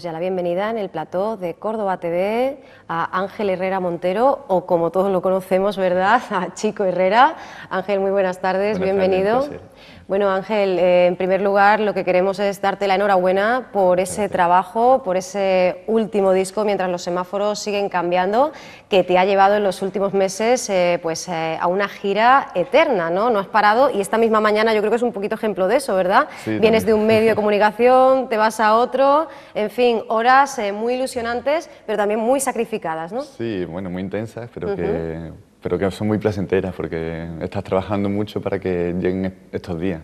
ya la bienvenida en el plató de Córdoba TV a Ángel Herrera Montero, o como todos lo conocemos, ¿verdad?, a Chico Herrera. Ángel, muy buenas tardes, bienvenido. Bueno, Ángel, en primer lugar lo que queremos es darte la enhorabuena por ese trabajo, por ese último disco, Mientras los semáforos siguen cambiando, que te ha llevado en los últimos meses a una gira eterna, ¿no? No has parado, y esta misma mañana yo creo que es un poquito ejemplo de eso, ¿verdad? Sí, vienes de un medio de comunicación, te vas a otro, en fin, horas muy ilusionantes, pero también muy sacrificadas, ¿no? Sí, bueno, muy intensas, pero que son muy placenteras, porque estás trabajando mucho para que lleguen estos días.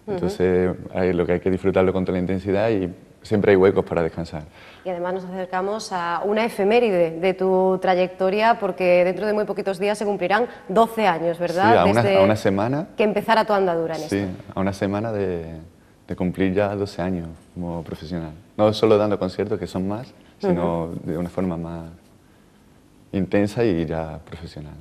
Entonces, lo que hay que disfrutarlo con toda la intensidad, y siempre hay huecos para descansar. Y además nos acercamos a una efeméride de tu trayectoria, porque dentro de muy poquitos días se cumplirán 12 años, ¿verdad? Sí, a una semana. Que empezara tu andadura en esto. Sí, a una semana de cumplir ya 12 años como profesional. No solo dando conciertos, que son más, sino de una forma más intensa y ya profesional.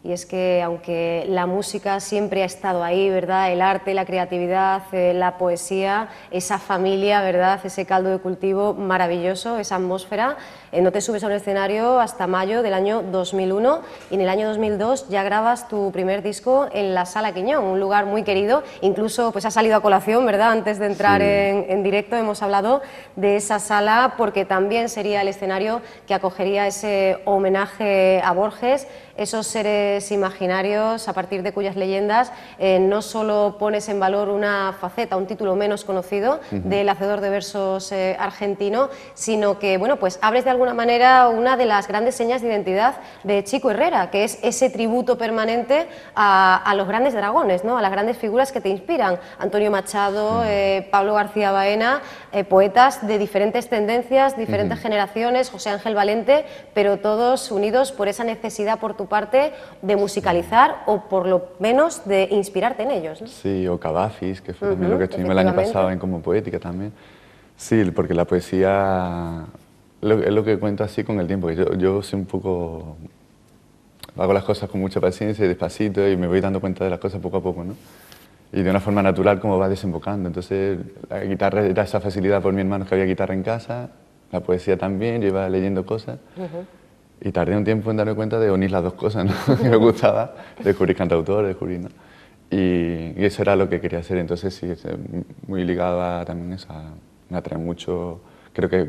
Y es que aunque la música siempre ha estado ahí, ¿verdad?, el arte, la creatividad, la poesía, esa familia, ¿verdad?, ese caldo de cultivo maravilloso, esa atmósfera, no te subes a un escenario hasta mayo del año 2001, y en el año 2002 ya grabas tu primer disco en la Sala Quiñón, un lugar muy querido, incluso pues ha salido a colación, ¿verdad?, antes de entrar en directo hemos hablado de esa sala, porque también sería el escenario que acogería ese homenaje a Borges, esos seres imaginarios a partir de cuyas leyendas no solo pones en valor una faceta, un título menos conocido del hacedor de versos argentino, sino que, bueno, pues abres de alguna manera una de las grandes señas de identidad de Chico Herrera, que es ese tributo permanente a los grandes dragones, ¿no?, a las grandes figuras que te inspiran, Antonio Machado, Pablo García Baena, poetas de diferentes tendencias, diferentes generaciones, José Ángel Valente, pero todos unidos por esa necesidad por tu parte de musicalizar, o por lo menos de inspirarte en ellos, ¿no? Sí, o Cavafis, que fue también lo que estuvimos el año pasado en Como Poética también. Sí, porque la poesía es lo que cuento así con el tiempo, que yo soy un poco... hago las cosas con mucha paciencia y despacito, y me voy dando cuenta de las cosas poco a poco, ¿no? Y de una forma natural como va desembocando. Entonces la guitarra era esa facilidad por mi hermano, que había guitarra en casa, la poesía también, yo iba leyendo cosas. Y tardé un tiempo en darme cuenta de unir las dos cosas, ¿no? Que me gustaba, descubrir cantautor, descubrir, ¿no? Y eso era lo que quería hacer. Entonces sí, muy ligado a también eso, me atrae mucho. Creo que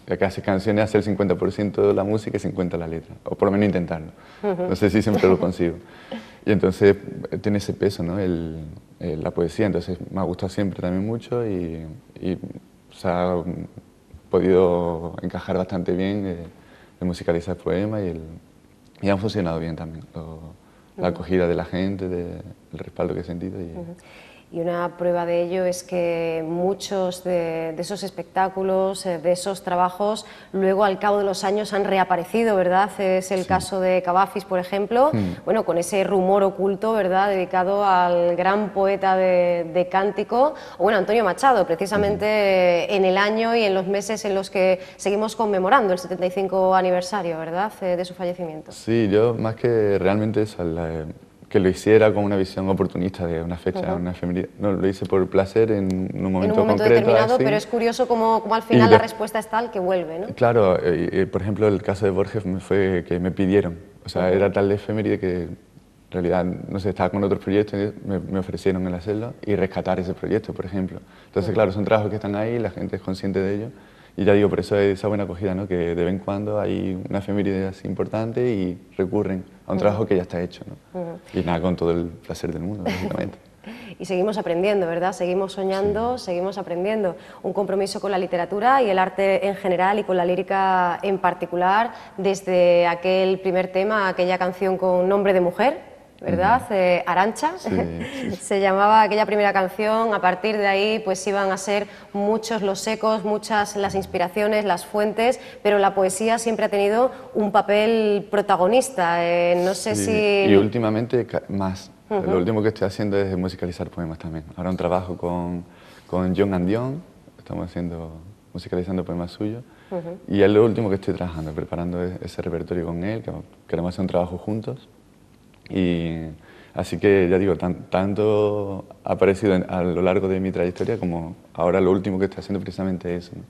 que hace canciones hace el 50% de la música y 50% la letra, o por lo menos intentarlo. No sé si siempre lo consigo. Y entonces tiene ese peso, ¿no?, la poesía. Entonces me ha gustado siempre también mucho, y se ha podido encajar bastante bien de musicalizar poemas, y han funcionado bien también. La acogida de la gente, el respaldo que he sentido. Y una prueba de ello es que muchos de esos espectáculos, de esos trabajos, luego al cabo de los años han reaparecido, ¿verdad? Es el caso de Cavafis, por ejemplo, bueno, con ese rumor oculto, ¿verdad?, dedicado al gran poeta de cántico, o bueno, Antonio Machado, precisamente en el año y en los meses en los que seguimos conmemorando el 75 aniversario, ¿verdad?, de su fallecimiento. Sí, yo más que realmente eso, que lo hiciera con una visión oportunista de una fecha, una efeméride. No, lo hice por placer en un momento concreto, determinado, así. Pero es curioso cómo al final la respuesta es tal que vuelve, ¿no? Claro, por ejemplo, el caso de Borges fue que me pidieron, o sea, era tal de efeméride que en realidad, no sé, estaba con otros proyectos y me ofrecieron el hacerlo y rescatar ese proyecto, por ejemplo. Entonces, claro, son trabajos que están ahí, la gente es consciente de ello. Y ya digo, por eso es esa buena acogida, ¿no?, que de vez en cuando hay una efeméride así importante y recurren a un trabajo que ya está hecho, ¿no? Y nada, con todo el placer del mundo, básicamente. Y seguimos aprendiendo, ¿verdad? Seguimos soñando, seguimos aprendiendo. Un compromiso con la literatura y el arte en general, y con la lírica en particular, desde aquel primer tema, aquella canción con nombre de mujer, ¿verdad? Arantxa, se llamaba aquella primera canción. A partir de ahí pues iban a ser muchos los ecos, muchas las inspiraciones, las fuentes, pero la poesía siempre ha tenido un papel protagonista. No sé si... Y últimamente más. Lo último que estoy haciendo es musicalizar poemas también. Ahora un trabajo con John and Dion, estamos musicalizando poemas suyos, y es lo último que estoy trabajando, preparando ese repertorio con él, que queremos hacer un trabajo juntos. Y así que ya digo, tanto ha aparecido a lo largo de mi trayectoria, como ahora lo último que estoy haciendo precisamente es eso, ¿no?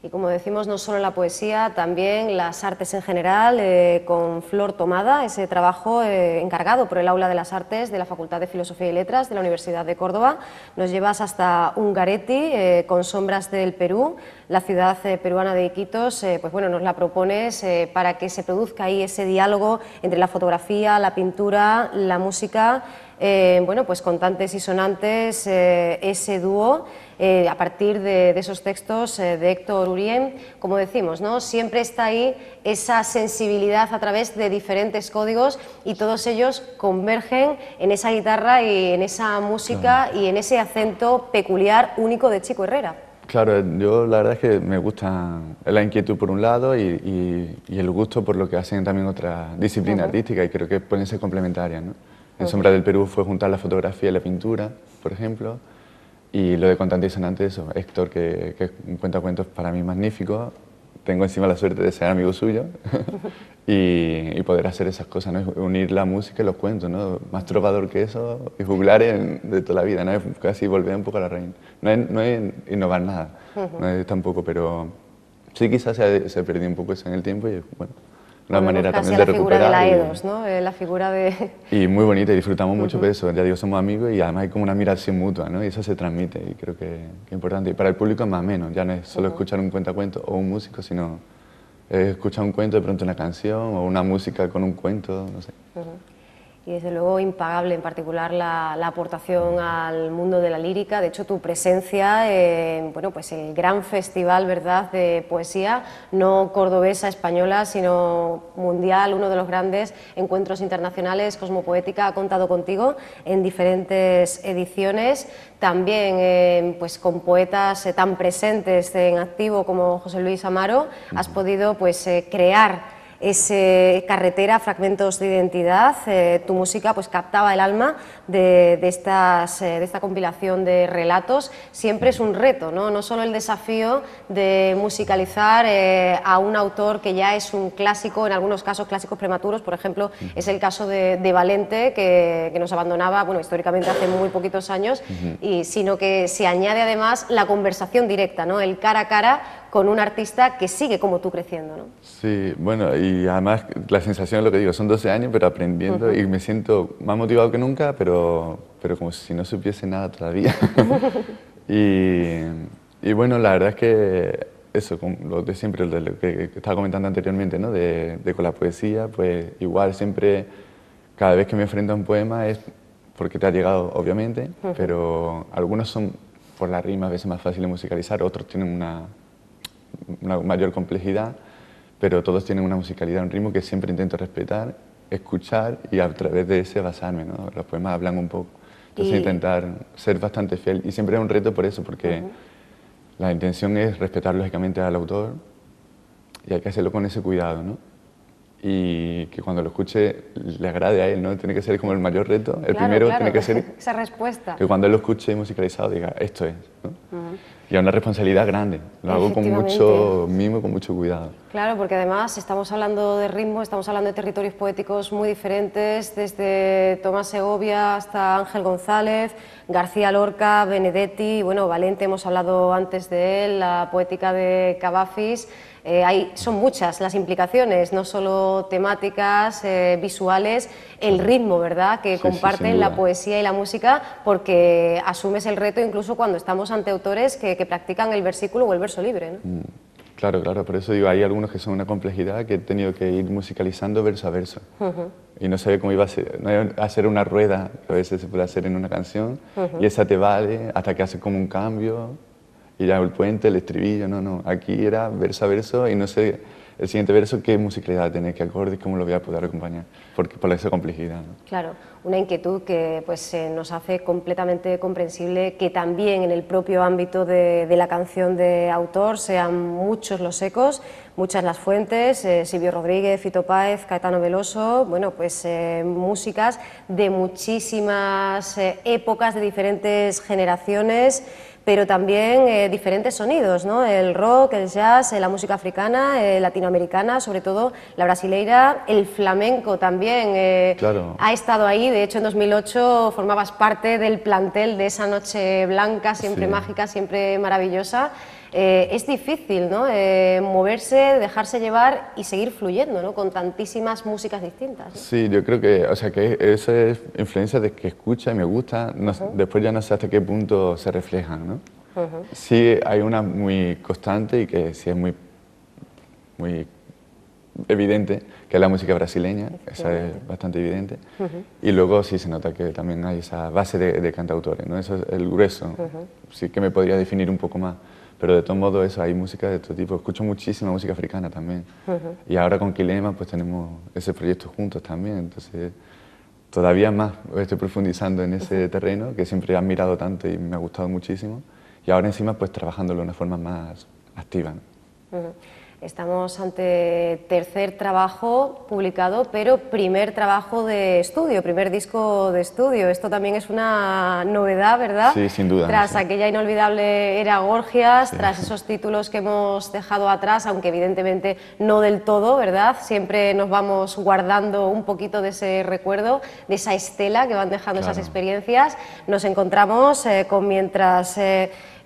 Y como decimos, no solo la poesía, también las artes en general, con Flor Tomada, ese trabajo encargado por el Aula de las Artes de la Facultad de Filosofía y Letras de la Universidad de Córdoba. Nos llevas hasta Ungaretti, con Sombras del Perú, la ciudad peruana de Iquitos. Pues bueno, nos la propones para que se produzca ahí ese diálogo entre la fotografía, la pintura, la música, bueno, pues contantes y sonantes, ese dúo. A partir de esos textos de Héctor Urien, como decimos, ¿no? Siempre está ahí esa sensibilidad a través de diferentes códigos y todos ellos convergen en esa guitarra y en esa música y en ese acento peculiar, único de Chico Herrera. Claro, yo la verdad es que me gusta la inquietud por un lado y el gusto por lo que hacen también otras disciplinas artísticas y creo que pueden ser complementarias, ¿no? En Sombra del Perú fue juntar la fotografía y la pintura, por ejemplo. Y lo de Contante y Sonante, eso, Héctor, que es un cuentacuentos para mí magnífico, tengo encima la suerte de ser amigo suyo y poder hacer esas cosas, ¿no? Unir la música y los cuentos, ¿no? Más trovador que eso y juglares de toda la vida, ¿no? Es casi volver un poco a la raíz. No es innovar nada, no es tampoco, pero sí quizás se perdió un poco eso en el tiempo y bueno, una manera también de recuperar. La figura de la Edos, ¿no? La figura de... Y muy bonita, y disfrutamos mucho de eso, ya digo, somos amigos y además hay como una admiración mutua, ¿no? Y eso se transmite y creo que es importante. Y para el público es más o menos, ya no es solo escuchar un cuentacuentos o un músico, sino escuchar un cuento, de pronto una canción o una música con un cuento, no sé. Y desde luego impagable, en particular la aportación al mundo de la lírica. De hecho, tu presencia en bueno, pues el gran festival, ¿verdad?, de poesía, no cordobesa, española, sino mundial, uno de los grandes encuentros internacionales, Cosmopoética, ha contado contigo en diferentes ediciones, también pues con poetas tan presentes en activo como José Luis Amaro, has podido pues crear ese Carretera, Fragmentos de Identidad. Tu música pues captaba el alma de esta compilación de relatos. Siempre es un reto, ¿no? No solo el desafío de musicalizar a un autor que ya es un clásico, en algunos casos clásicos prematuros, por ejemplo, es el caso de Valente, que nos abandonaba, bueno, históricamente hace muy poquitos años, sino que se añade además la conversación directa, ¿no? El cara a cara con un artista que sigue como tú creciendo, ¿no? Sí, bueno, y además la sensación es lo que digo, son 12 años pero aprendiendo y me siento más motivado que nunca, pero como si no supiese nada todavía. y bueno, la verdad es que eso, lo de siempre, lo que estaba comentando anteriormente, ¿no? Con la poesía, pues igual siempre, cada vez que me enfrento a un poema es porque te ha llegado, obviamente, pero algunos son por la rima a veces más fáciles de musicalizar, otros tienen una mayor complejidad, pero todos tienen una musicalidad, un ritmo que siempre intento respetar, escuchar y a través de ese basarme, ¿no? Los poemas hablan un poco, entonces intentar ser bastante fiel y siempre es un reto por eso, porque la intención es respetar lógicamente al autor y hay que hacerlo con ese cuidado, ¿no? Y que cuando lo escuche le agrade a él, ¿no? Tiene que ser como el mayor reto. El primero tiene que ser esa respuesta. Que cuando él lo escuche musicalizado diga, esto es, ¿no? Y es una responsabilidad grande, lo hago con mucho mimo y con mucho cuidado. Claro, porque además estamos hablando de ritmo, estamos hablando de territorios poéticos muy diferentes, desde Tomás Segovia hasta Ángel González, García Lorca, Benedetti, bueno, Valente, hemos hablado antes de él, la poética de Cavafis. Son muchas las implicaciones, no solo temáticas, visuales, el ritmo, ¿verdad?, que comparten la poesía y la música, porque asumes el reto incluso cuando estamos ante autores que practican el versículo o el verso libre, ¿no? Claro, claro, por eso digo, hay algunos que son una complejidad que he tenido que ir musicalizando verso a verso. Y no sabía cómo iba a ser, no iba a hacer una rueda, que a veces se puede hacer en una canción, y esa te vale hasta que hace como un cambio, y ya el puente, el estribillo, no, aquí era verso a verso y no sé el siguiente verso qué musicalidad tiene, qué acordes, cómo lo voy a poder acompañar, por esa complejidad, ¿no? Claro, una inquietud que pues, nos hace completamente comprensible que también en el propio ámbito de la canción de autor sean muchos los ecos, muchas las fuentes, Silvio Rodríguez, Fito Páez, Caetano Veloso, bueno, pues músicas de muchísimas épocas, de diferentes generaciones, pero también diferentes sonidos, ¿no? El rock, el jazz, la música africana, latinoamericana, sobre todo la brasileira, el flamenco también claro. Ha estado ahí. De hecho en 2008 formabas parte del plantel de esa noche blanca, siempre mágica, siempre maravillosa. Es difícil, ¿no? Moverse, dejarse llevar y seguir fluyendo, ¿no? Con tantísimas músicas distintas, ¿no? Sí, yo creo que, o sea, que eso es influencia de que escucha y me gusta, no, después ya no sé hasta qué punto se reflejan, ¿no? Sí hay una muy constante y que sí es muy evidente, que es la música brasileña, esa es bastante evidente, y luego sí se nota que también hay esa base de cantautores, ¿no? Eso es el grueso, sí que me podría definir un poco más, pero de todos modos eso, hay música de todo tipo, escucho muchísima música africana también, y ahora con Kilema pues tenemos ese proyecto juntos también, entonces todavía más estoy profundizando en ese terreno que siempre he admirado tanto y me ha gustado muchísimo, y ahora encima pues trabajándolo de una forma más activa, ¿no? Estamos ante tercer trabajo publicado, pero primer trabajo de estudio, primer disco de estudio. Esto también es una novedad, ¿verdad? Sí, sin duda. Tras sí. aquella inolvidable era Gorgias, tras esos títulos que hemos dejado atrás, aunque evidentemente no del todo, ¿verdad? Siempre nos vamos guardando un poquito de ese recuerdo, de esa estela que van dejando esas experiencias. Nos encontramos con mientras...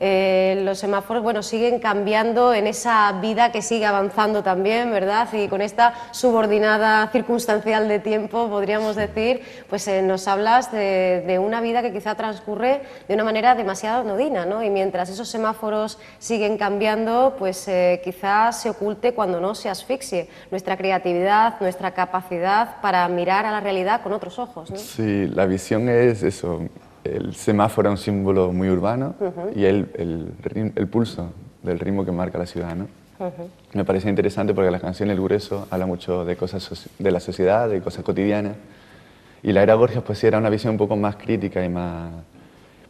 los semáforos, bueno, siguen cambiando en esa vida que sigue avanzando también, ¿verdad? Y con esta subordinada circunstancial de tiempo, podríamos decir, pues nos hablas de una vida que quizá transcurre de una manera demasiado anodina, ¿no? Y mientras esos semáforos siguen cambiando, pues quizá se oculte, cuando no se asfixie, nuestra creatividad, nuestra capacidad para mirar a la realidad con otros ojos, ¿no? Sí, la visión es eso. El semáforo es un símbolo muy urbano y el pulso del ritmo que marca la ciudad, ¿no? Me parece interesante porque la canción El Grueso habla mucho de cosas de la sociedad, de cosas cotidianas, y la era Gorgias pues sí era una visión un poco más crítica y más...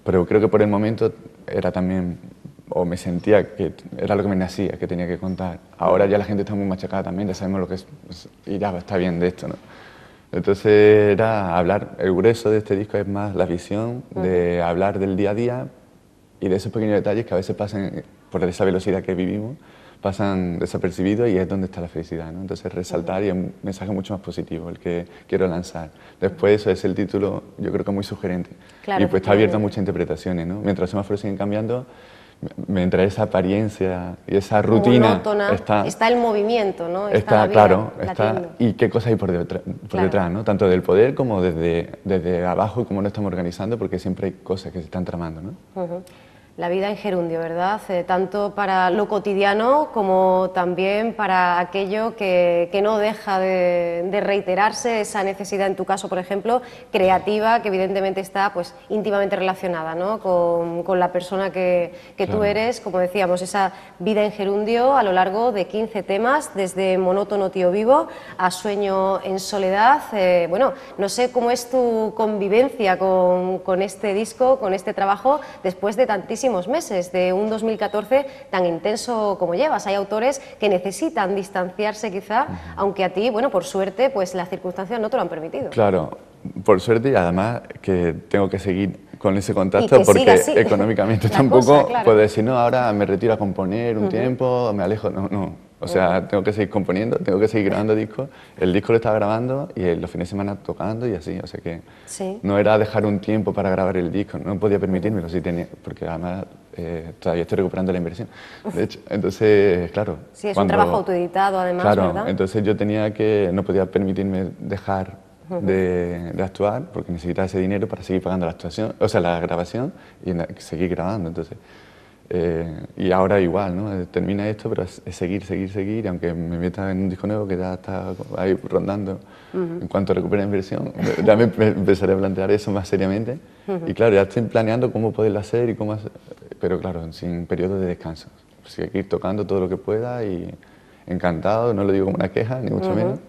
Pero creo que por el momento era también, o me sentía que era lo que me nacía, que tenía que contar. Ahora ya la gente está muy machacada también, ya sabemos lo que es, y ya está bien de esto, ¿no? Entonces era hablar, el grueso de este disco es más la visión de hablar del día a día y de esos pequeños detalles que a veces pasan, por esa velocidad que vivimos, pasan desapercibidos y es donde está la felicidad, ¿no? Entonces resaltar y es un mensaje mucho más positivo el que quiero lanzar. Después eso es el título, yo creo que muy sugerente. Claro, y pues está abierto a muchas interpretaciones, ¿no? Mientras los semáforos siguen cambiando, mientras esa apariencia y esa rutina monótona, está el movimiento, ¿no? Está, claro, está, latiendo. y qué cosas hay por detrás, ¿no? Tanto del poder como desde abajo, cómo lo estamos organizando, porque siempre hay cosas que se están tramando, ¿no? La vida en gerundio, ¿verdad? Tanto para lo cotidiano como también para aquello que no deja de reiterarse, esa necesidad, en tu caso, por ejemplo, creativa, que evidentemente está pues íntimamente relacionada, ¿no? con la persona que tú eres, como decíamos, esa vida en gerundio a lo largo de 15 temas, desde Monótono Tío Vivo a Sueño en Soledad. Bueno, no sé cómo es tu convivencia con este disco, con este trabajo, después de tantísimos meses, de un 2014 tan intenso como llevas. Hay autores que necesitan distanciarse quizá, aunque a ti, bueno, por suerte, pues las circunstancias no te lo han permitido. Claro, por suerte, y además que tengo que seguir con ese contacto porque económicamente tampoco puedo decir, no, ahora me retiro a componer un tiempo, me alejo, no. O sea, tengo que seguir componiendo, tengo que seguir grabando discos. El disco lo estaba grabando y los fines de semana tocando y así. O sea que no era dejar un tiempo para grabar el disco, no podía permitírmelo, sí tenía, porque además todavía estoy recuperando la inversión. De hecho, entonces, claro. Sí, es un trabajo autoeditado además, claro, ¿verdad? Entonces yo no podía permitirme dejar de actuar porque necesitaba ese dinero para seguir pagando la actuación, o sea, la grabación y seguir grabando. Entonces, y ahora igual, ¿no? Termina esto, pero es seguir, y aunque me meta en un disco nuevo que ya está ahí rondando, en cuanto recupere la inversión, ya me empezaré a plantear eso más seriamente. Y claro, ya estoy planeando cómo poderlo hacer y cómo hacer, pero claro, sin periodo de descanso. Seguir tocando todo lo que pueda y encantado, no lo digo como una queja, ni mucho menos.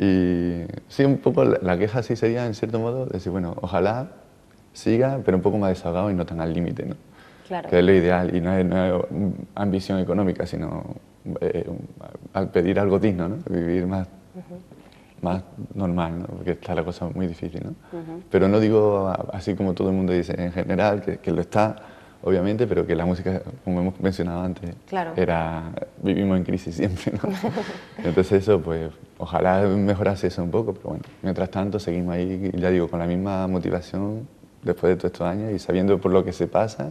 Y sí, un poco la queja sí sería, en cierto modo, decir, bueno, ojalá siga, pero un poco más desahogado y no tan al límite, ¿no? Claro. Que es lo ideal, y no es ambición económica, sino al pedir algo digno, ¿no? Vivir más normal, ¿no? Porque está la cosa muy difícil, ¿no? Pero no digo así como todo el mundo dice en general, que lo está, obviamente, pero que la música, como hemos mencionado antes, vivimos en crisis siempre, ¿no? Entonces eso, pues, ojalá mejorase eso un poco, pero bueno, mientras tanto seguimos ahí, ya digo, con la misma motivación después de todos estos años y sabiendo por lo que se pasa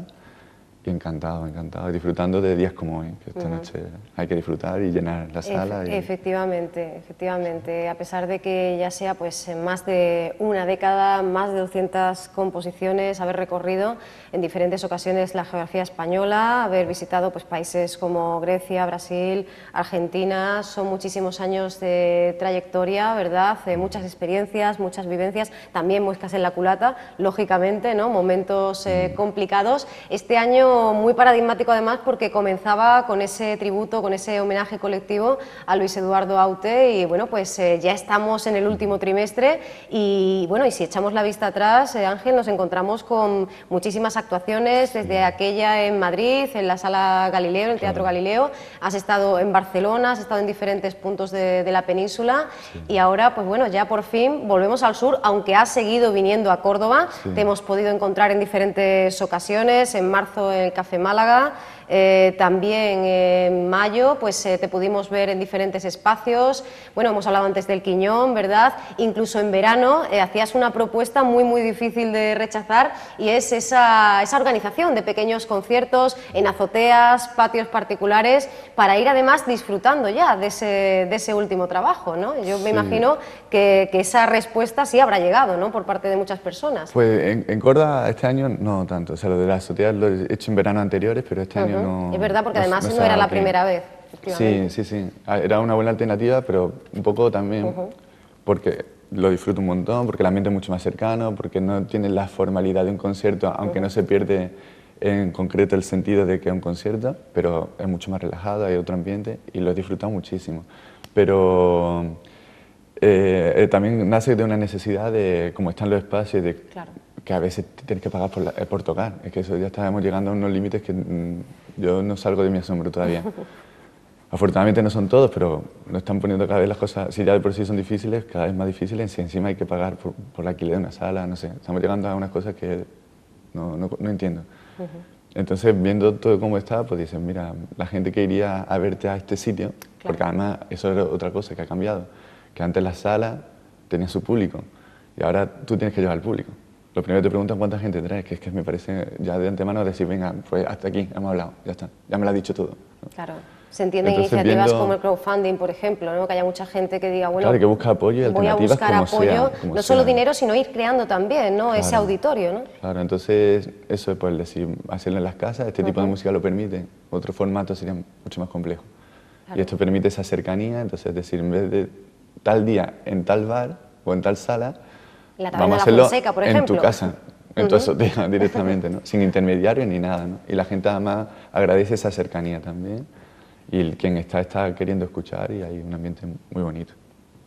Y encantado, encantado, disfrutando de días como hoy, que esta noche hay que disfrutar y llenar la sala. Efectivamente, efectivamente. A pesar de que ya sea pues en más de una década, más de 200 composiciones, haber recorrido en diferentes ocasiones la geografía española, haber visitado pues países como Grecia, Brasil, Argentina, son muchísimos años de trayectoria, ¿verdad? Muchas experiencias, muchas vivencias, también muescas en la culata, lógicamente, ¿no? Momentos complicados. Este año muy paradigmático además porque comenzaba con ese tributo, con ese homenaje colectivo a Luis Eduardo Aute y bueno, pues ya estamos en el último trimestre y bueno, y si echamos la vista atrás, Ángel, nos encontramos con muchísimas actuaciones, desde aquella en Madrid, en la Sala Galileo, en el Teatro Galileo, has estado en Barcelona, has estado en diferentes puntos de la península y ahora, pues bueno, ya por fin volvemos al sur, aunque has seguido viniendo a Córdoba, te hemos podido encontrar en diferentes ocasiones, en marzo en el Café Málaga, también en mayo pues te pudimos ver en diferentes espacios, bueno, hemos hablado antes del Quiñón, ¿verdad? Incluso en verano hacías una propuesta muy difícil de rechazar y es esa organización de pequeños conciertos en azoteas, patios particulares, para ir además disfrutando ya de ese último trabajo, ¿no? Yo me imagino que esa respuesta sí habrá llegado, ¿no? Por parte de muchas personas. Pues en Córdoba este año no tanto, o sea, lo de las azoteas lo he hecho en verano anteriores, pero este año no... Es verdad, porque además no era la primera vez. Sí, era una buena alternativa, pero un poco también porque lo disfruto un montón, porque el ambiente es mucho más cercano, porque no tiene la formalidad de un concierto, aunque no se pierde en concreto el sentido de que es un concierto, pero es mucho más relajado, hay otro ambiente y lo he disfrutado muchísimo. Pero también nace de una necesidad de, como están los espacios, de que a veces tienes que pagar por tocar. Es que eso ya estamos llegando a unos límites que yo no salgo de mi asombro todavía. Afortunadamente no son todos, pero nos están poniendo cada vez las cosas, si ya de por sí son difíciles, cada vez más difíciles, si encima hay que pagar por el alquiler de una sala, no sé, estamos llegando a unas cosas que no entiendo. Entonces, viendo todo cómo está, pues dices, mira, la gente que iría a verte a este sitio, porque además eso era otra cosa que ha cambiado, que antes la sala tenía su público y ahora tú tienes que llevar al público. Lo primero que te preguntan cuánta gente traes, que es que me parece ya de antemano decir, venga, pues hasta aquí, hemos hablado, ya está, ya me lo has dicho todo, ¿no? Claro. Se entienden iniciativas como el crowdfunding, por ejemplo, ¿no? Que haya mucha gente que diga, bueno, claro, que busca apoyo y alternativas voy a buscar apoyo, no solo dinero, sino ir creando también, ¿no? Claro, ese auditorio, ¿no? Claro, entonces eso es pues decir, hacerlo en las casas, este tipo de música lo permite, otro formato sería mucho más complejo. Y esto permite esa cercanía, entonces es decir, en vez de tal día en tal bar o en tal sala, vamos a hacerlo Fonseca, por ejemplo, en tu casa, en tu azotea directamente, ¿no? Sin intermediarios ni nada, ¿no? Y la gente además agradece esa cercanía también. Y quien está queriendo escuchar y hay un ambiente muy bonito.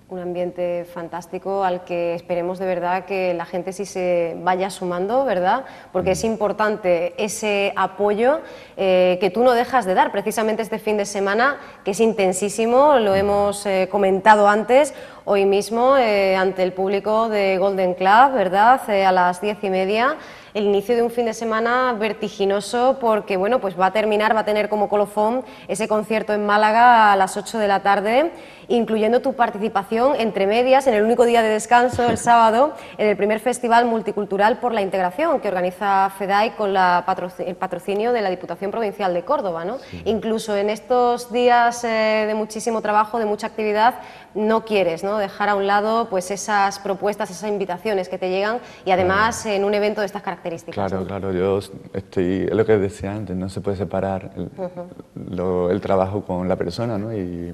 Un ambiente fantástico al que esperemos de verdad que la gente sí se vaya sumando, ¿verdad? Porque es importante ese apoyo que tú no dejas de dar precisamente este fin de semana, que es intensísimo, lo hemos comentado antes, hoy mismo ante el público de Golden Club, ¿verdad? A las 10:30. El inicio de un fin de semana vertiginoso porque bueno, pues va a tener como colofón ese concierto en Málaga a las 8 de la tarde, incluyendo tu participación entre medias en el único día de descanso, el sábado, en el primer Festival Multicultural por la Integración que organiza FEDAI con el patrocinio de la Diputación Provincial de Córdoba, ¿no? Sí. Incluso en estos días de muchísimo trabajo, de mucha actividad, no quieres, ¿no?, dejar a un lado pues esas propuestas, esas invitaciones que te llegan y además en un evento de estas características. Claro, claro, yo estoy, es lo que decía antes, no se puede separar el trabajo con la persona, ¿no? Y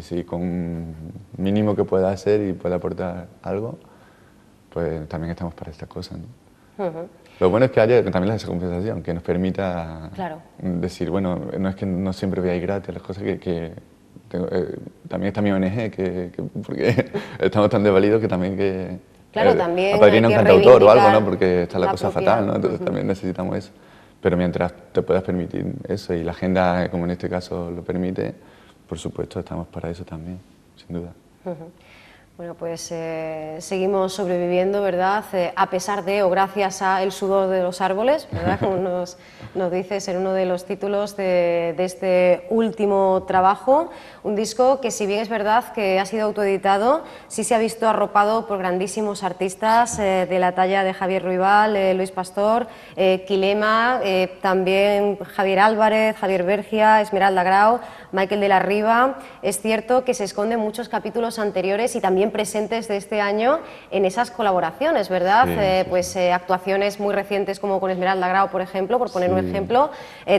si con mínimo que pueda hacer y pueda aportar algo, pues también estamos para estas cosas, ¿no? Lo bueno es que haya también esa compensación, que nos permita decir, bueno, no es que no siempre voy a ir gratis, las cosas que tengo, también está mi ONG, porque estamos tan desvalidos que también que... Claro, también apadrina un cantautor o algo, ¿no? Porque está la cosa fatal, ¿no? Entonces también necesitamos eso. Pero mientras te puedas permitir eso y la agenda, como en este caso, lo permite, por supuesto, estamos para eso también, sin duda. Bueno, pues seguimos sobreviviendo, ¿verdad? A pesar de o gracias a el sudor de los árboles, ¿verdad? Como nos dices en uno de los títulos de este último trabajo, un disco que, si bien es verdad que ha sido autoeditado, sí se ha visto arropado por grandísimos artistas de la talla de Javier Ruibal, Luis Pastor, Quilema, también Javier Álvarez, Javier Bergia, Esmeralda Grau, Michael de la Riva. Es cierto que se esconden muchos capítulos anteriores y también presentes de este año en esas colaboraciones, ¿verdad? Sí, Pues actuaciones muy recientes como con Esmeralda Grau, por ejemplo, por poner un ejemplo.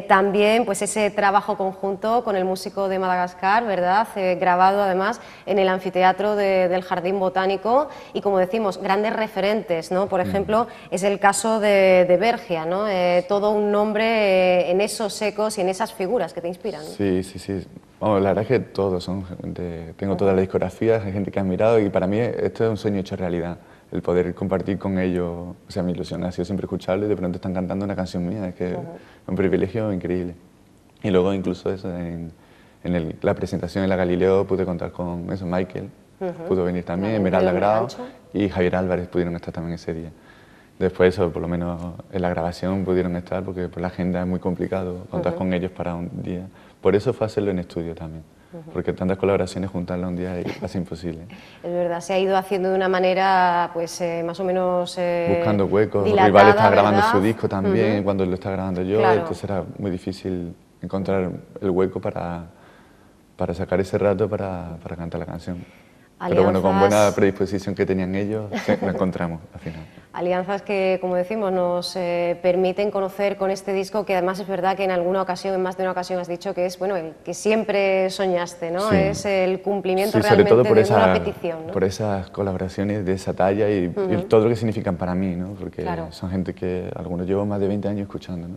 También pues ese trabajo conjunto con el músico de Madagascar, ¿verdad? Grabado además en el anfiteatro del Jardín Botánico y, como decimos, grandes referentes, ¿no? Por ejemplo, es el caso de Bergia, ¿no? Todo un nombre en esos ecos y en esas figuras que te inspiran, ¿no? Sí, sí, sí. Vamos, la verdad es que todos son gente, tengo toda la discografía, hay gente que ha admirado y para mí esto es un sueño hecho realidad, el poder compartir con ellos, o sea, mi ilusión ha sido siempre escucharlo y de pronto están cantando una canción mía, es que es un privilegio increíble. Y luego incluso eso, en la presentación en la Galileo pude contar con eso, Michael, pudo venir también, Esmeralda Grau y Javier Álvarez pudieron estar también ese día. Después, eso, por lo menos en la grabación pudieron estar, porque por la agenda es muy complicado contar con ellos para un día. Por eso fue hacerlo en estudio también, porque tantas colaboraciones juntarlas un día es casi imposible. Es verdad, se ha ido haciendo de una manera, pues, más o menos buscando huecos, dilatada, Rival está grabando ¿verdad? su disco también, cuando lo está grabando yo, Claro. entonces era muy difícil encontrar el hueco para sacar ese rato para cantar la canción. Pero bueno, con buena predisposición que tenían ellos, lo encontramos al final. Alianzas que, como decimos, nos permiten conocer con este disco, que además es verdad que en alguna ocasión, en más de una ocasión has dicho que es, bueno, el que siempre soñaste, ¿no? Sí. Es el cumplimiento sí, sobre realmente todo de una petición, ¿no? por esas colaboraciones de esa talla y todo lo que significan para mí, ¿no? Porque son gente que algunos llevo más de 20 años escuchando, ¿no?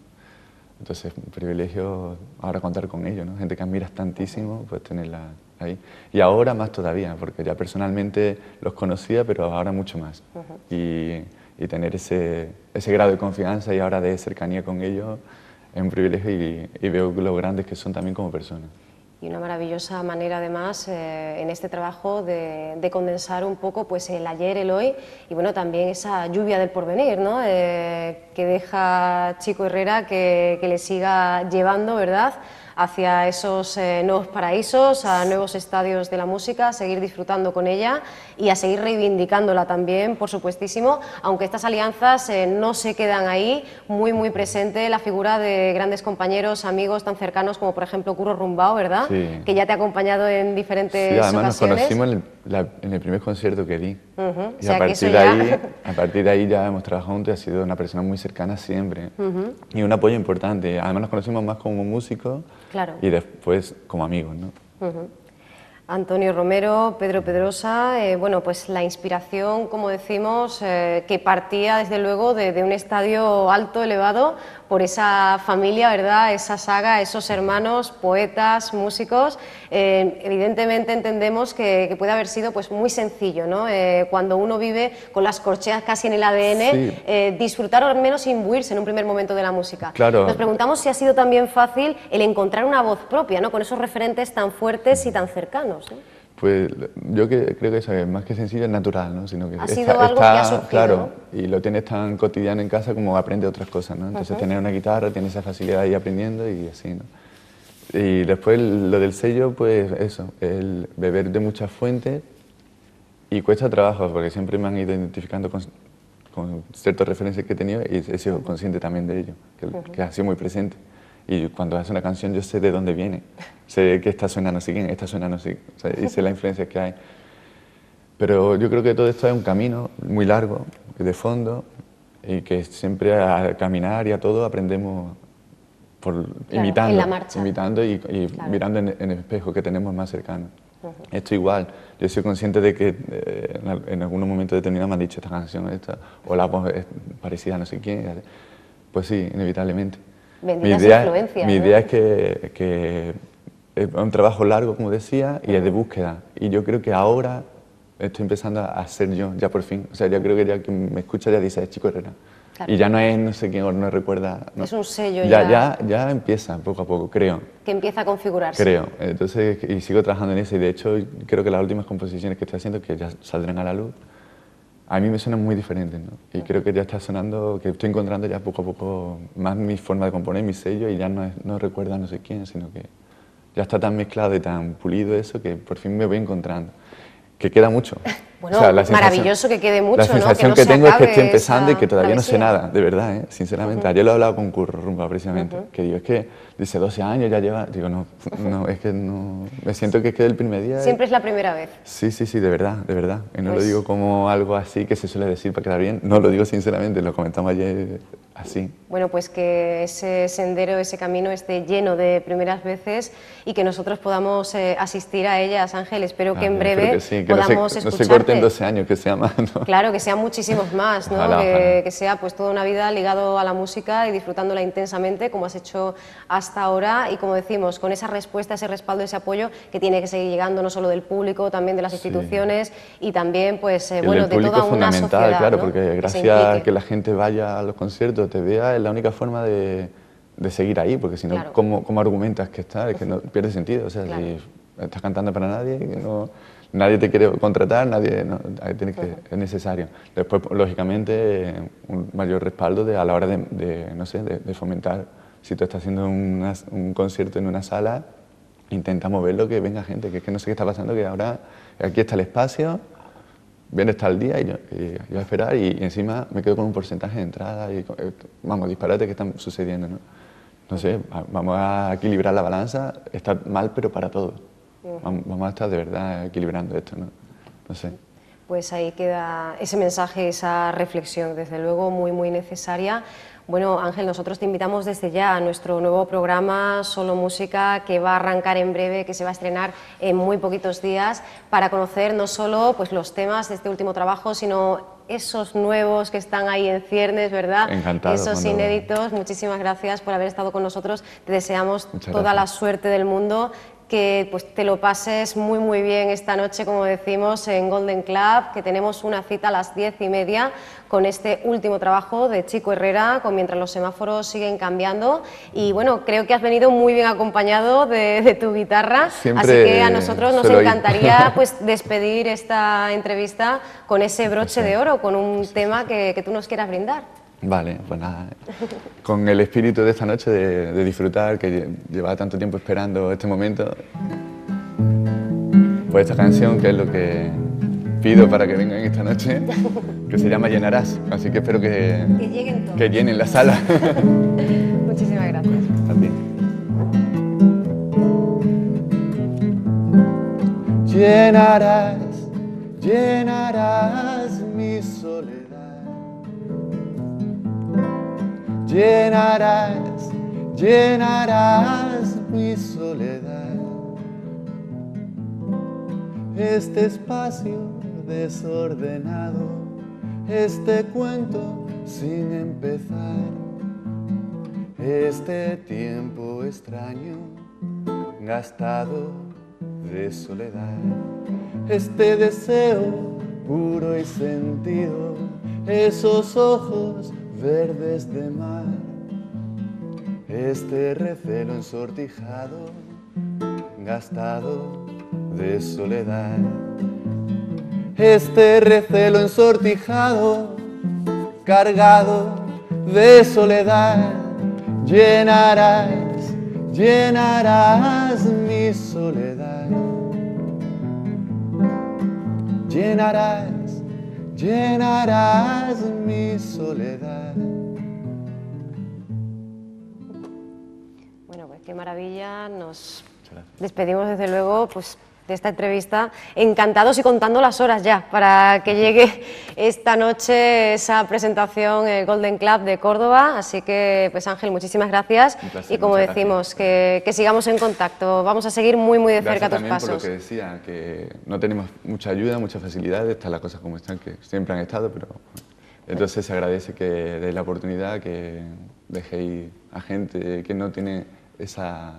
Entonces, un privilegio ahora contar con ellos, ¿no? Gente que admiras tantísimo, pues tenerla ahí. Y ahora más todavía, porque ya personalmente los conocía, pero ahora mucho más. Y tener ese grado de confianza y ahora de cercanía con ellos es un privilegio y veo lo grandes que son también como personas. Y una maravillosa manera, además, en este trabajo de condensar un poco pues, el ayer, el hoy y bueno, también esa lluvia del porvenir, ¿no? Que deja Chico Herrera que le siga llevando, ¿verdad?, hacia esos nuevos paraísos, a nuevos estadios de la música, a seguir disfrutando con ella y a seguir reivindicándola también, por supuestísimo, aunque estas alianzas no se quedan ahí, muy presente la figura de grandes compañeros, amigos tan cercanos como por ejemplo Curro Rumbao, ¿verdad? Sí. Que ya te ha acompañado en diferentes además ocasiones. Nos conocimos en el primer concierto que di. Y o sea, a partir de ahí ya hemos trabajado juntos y ha sido una persona muy cercana siempre. Y un apoyo importante. Además nos conocimos más como músicos y después como amigos, ¿no? Antonio Romero, Pedro Pedrosa, bueno, pues la inspiración, como decimos, que partía desde luego de un estadio alto, elevado, por esa familia, ¿verdad?, esa saga, esos hermanos, poetas, músicos. Evidentemente entendemos que puede haber sido pues muy sencillo, ¿no? Cuando uno vive con las corcheas casi en el ADN, disfrutar o al menos imbuirse en un primer momento de la música. Claro. Nos preguntamos si ha sido también fácil el encontrar una voz propia, ¿no?, con esos referentes tan fuertes y tan cercanos, ¿no? Pues yo creo que eso es más que sencillo, es natural, ¿no? Sino que ha sido algo que ha surgido, claro, ¿no? Y lo tienes tan cotidiano en casa como aprende otras cosas, ¿no? Entonces tener una guitarra, tienes esa facilidad de ir aprendiendo y así, ¿no? Y después lo del sello, pues eso, el beber de muchas fuentes y cuesta trabajo, porque siempre me han ido identificando con ciertas referencias que he tenido y he sido consciente también de ello, que ha sido muy presente. Y cuando hace una canción yo sé de dónde viene, sé que esta suena no sé quién, esta suena no sé, o sea, y sé la influencia que hay. Pero yo creo que todo esto es un camino muy largo, de fondo, y que siempre a caminar y a todo aprendemos imitando, en la marcha. Imitando y mirando en el espejo que tenemos más cercano. Esto igual, yo soy consciente de que en algunos momentos determinados me han dicho esta canción, o la voz es parecida a no sé quién, pues sí, inevitablemente. Benditas influencias, mi idea es que es un trabajo largo, como decía, y es de búsqueda. Y yo creo que ahora estoy empezando a ser yo, ya por fin. O sea, yo creo que ya quien me escucha ya dice, es Chico Herrera. Claro. Y ya no es no sé quién o no recuerda. No. Es un sello ya empieza poco a poco, creo. Que empieza a configurarse. Creo. Entonces, y sigo trabajando en eso y de hecho creo que las últimas composiciones que estoy haciendo, que ya saldrán a la luz, a mí me suenan muy diferentes, ¿no? Y creo que ya está sonando, que estoy encontrando ya poco a poco más mi forma de componer, mi sello, y ya no recuerda no sé quién, sino que ya está tan mezclado y tan pulido eso que por fin me voy encontrando. Que queda mucho. Bueno, o sea, maravilloso que quede mucho, la sensación ¿no? que tengo es que estoy empezando y que todavía no sé nada, de verdad, ¿eh? Sinceramente. Ayer lo he hablado con Curro Rumba, precisamente, que digo, es que dice 12 años ya lleva, digo, no, es que no, me siento que es que el primer día... Siempre es la primera vez. Sí, de verdad, y no lo digo como algo así que se suele decir para quedar bien, no lo digo sinceramente, lo comentamos ayer así. Bueno, pues que ese sendero, ese camino esté lleno de primeras veces y que nosotros podamos asistir a ellas, Ángel. Espero que en breve podamos escucharte. No se corten 12 años, que sea más, ¿no? Claro, que sean muchísimos más, ¿no? Ojalá, que sea pues toda una vida ligado a la música y disfrutándola intensamente como has hecho hasta ahora y como decimos, con esa respuesta, ese respaldo, ese apoyo que tiene que seguir llegando no solo del público, también de las instituciones y también pues bueno, de toda una sociedad, claro, ¿no? porque gracias a que la gente vaya a los conciertos, te vea, es la única forma de seguir ahí, porque si no, claro. ¿cómo argumentas que estás? Es que no pierde sentido, o sea, claro. Si estás cantando para nadie, nadie te quiere contratar, es necesario. Después, lógicamente, un mayor respaldo a la hora de fomentar. Si tú estás haciendo un concierto en una sala, intenta moverlo, que venga gente, que es que no sé qué está pasando, que ahora aquí está el espacio, vienes tal día y yo voy a esperar y encima me quedo con un porcentaje de entrada y vamos, disparates que están sucediendo, ¿no? No sé, vamos a equilibrar la balanza, está mal pero para todos. Vamos a estar de verdad equilibrando esto, ¿no? No sé. Pues ahí queda ese mensaje, esa reflexión, desde luego muy necesaria. Bueno, Ángel, nosotros te invitamos desde ya a nuestro nuevo programa Solo Música, que va a arrancar en breve, que se va a estrenar en muy poquitos días, para conocer no solo pues, los temas de este último trabajo, sino esos nuevos que están ahí en ciernes, ¿verdad? Encantado. Esos inéditos. Muchísimas gracias por haber estado con nosotros. Te deseamos toda la suerte del mundo. Que pues, te lo pases muy bien esta noche, como decimos, en Golden Club, que tenemos una cita a las 10:30 con este último trabajo de Chico Herrera, con Mientras los semáforos siguen cambiando. Y bueno, creo que has venido muy bien acompañado de tu guitarra, siempre así que a nosotros nos encantaría pues, despedir esta entrevista con ese broche de oro, con un tema que tú nos quieras brindar. Vale, pues nada, con el espíritu de esta noche de disfrutar, que llevaba tanto tiempo esperando este momento, pues esta canción, que es lo que pido para que vengan esta noche, que se llama Llenarás, así que espero que lleguen todos. Que llenen la sala. Muchísimas gracias. A ti. Llenarás mi soledad. Llenarás mi soledad, este espacio desordenado, este cuento sin empezar, este tiempo extraño, gastado de soledad, este deseo puro y sentido, esos ojos verdes de mar, este recelo ensortijado, gastado de soledad, este recelo ensortijado, cargado de soledad, llenarás mi soledad, llenarás mi soledad. Bueno, pues qué maravilla, nos despedimos desde luego pues, de esta entrevista, encantados y contando las horas ya para que llegue esta noche esa presentación en el Golden Club de Córdoba, así que pues Ángel, muchísimas gracias y como decimos, que sigamos en contacto, vamos a seguir muy de cerca tus pasos. Por lo que decía, que no tenemos mucha ayuda, muchas facilidades, están las cosas como están, que siempre han estado, pero entonces se agradece que deis la oportunidad, que dejéis a gente que no tiene esa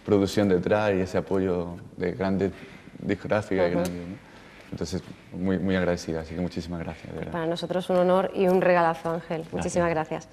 producción detrás y ese apoyo de grandes discográficas y grandes, ¿no? Entonces, muy, muy agradecida, así que muchísimas gracias, de verdad. Para nosotros un honor y un regalazo, Ángel. Muchísimas gracias.